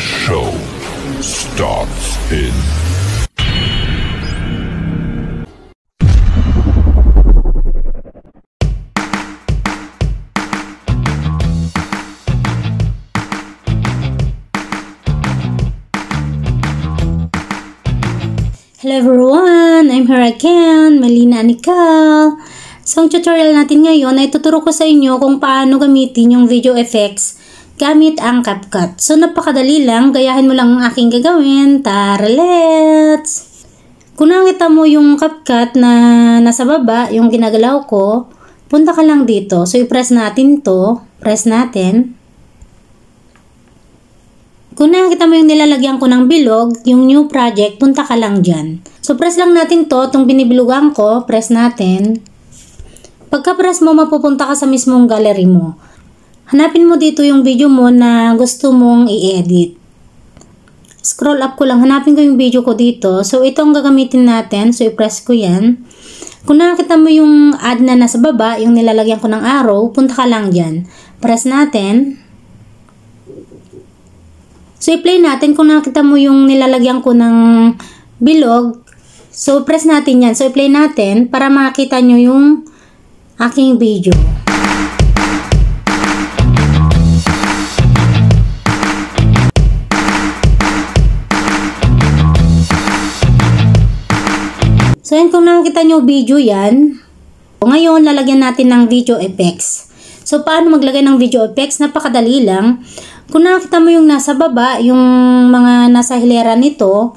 show starts in Hello everyone! I'm here again, Melina Anical. So, ang tutorial natin ngayon ay tuturo ko sa inyo kung paano gamitin yung video effects gamit ang CapCut. So, napakadali lang. Gayahin mo lang ang aking gagawin. Tara, let's! Kung nakita mo yung CapCut na nasa baba, yung ginagalaw ko, punta ka lang dito. So, i-press natin to. Press natin. Kung nakita mo yung nilalagyan ko ng bilog, yung new project, punta ka lang dyan. So, press lang natin to, itong binibilugan ko, press natin. Pagka-press mo, mapupunta ka sa mismong gallery mo. Hanapin mo dito yung video mo na gusto mong i-edit. Scroll up ko lang, hanapin ko yung video ko dito. So, ito ang gagamitin natin. So, i-press ko yan. Kung nakita mo yung add na nasa baba, yung nilalagyan ko ng arrow, punta ka lang dyan. Press natin. So, i-play natin kung nakita mo yung nilalagyan ko ng bilog. So, press natin yan. So, i-play natin para makita nyo yung aking video. So, yan kung nakita nyo video yan. Ngayon, lalagyan natin ng video effects. So, paano maglagay ng video effects? Napakadali lang. Kung nakita mo yung nasa baba, yung mga nasa hilera nito,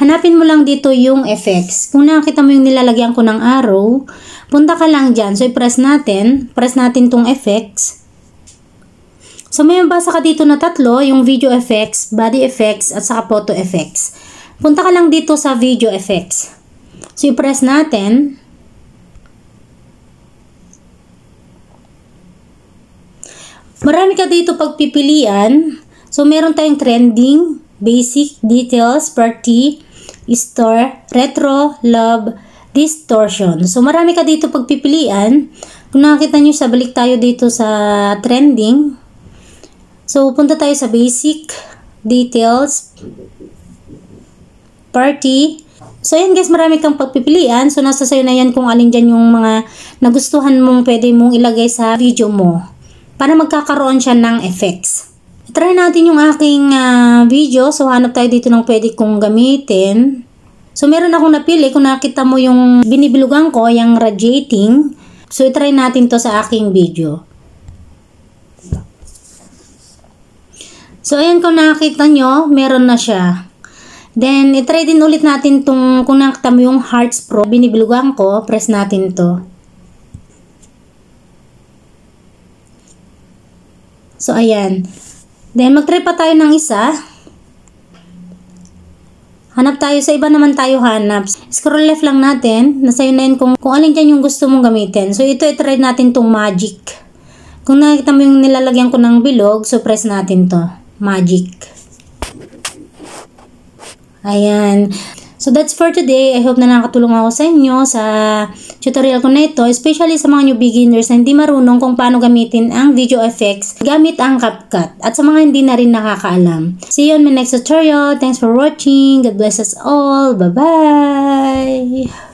hanapin mo lang dito yung effects. Kung nakita mo yung nilalagyan ko ng arrow, punta ka lang dyan. So, i-press natin. Press natin tong effects. So, may mabasa ka dito na tatlo, yung video effects, body effects, at saka photo effects. Punta ka lang dito sa video effects. So, i-press natin. Marami ka dito pagpipilian. So, meron tayong trending, basic, details, party, store, retro, love, distortion. So, marami ka dito pagpipilian. Kung nakita nyo, balik tayo dito sa trending. So, punta tayo sa basic, details, party. So, yan guys, marami kang pagpipilian. So, nasa sayo na yan kung alin dyan yung mga nagustuhan mong pwede mong ilagay sa video mo para magkakaroon siya ng effects. Try natin yung aking video. So, hanap tayo dito ng pwede kong gamitin. So, meron akong napili. Kung nakita mo yung binibilugan ko, yung radiating. So, try natin to sa aking video. So, ayan kung nakita nyo, meron na siya. Then, itry din ulit natin tong, kung nakita mo yung Hearts Pro, binibilugan ko, press natin to. So, ayan. Then, mag-try pa tayo ng isa. Hanap tayo. Sa iba naman tayo hanap. Scroll left lang natin. Nasa yun na yun kung alin dyan yung gusto mong gamitin. So, ito, itry natin tong magic. Kung nakita mo yung nilalagyan ko ng bilog, so, press natin to. Magic. Ayan. So, that's for today. I hope na nakatulong ako sa inyo sa tutorial ko na ito, especially sa mga new beginners na hindi marunong kung paano gamitin ang video effects gamit ang CapCut at sa mga hindi na rin nakakaalam. See you on my next tutorial. Thanks for watching. God bless us all. Bye-bye!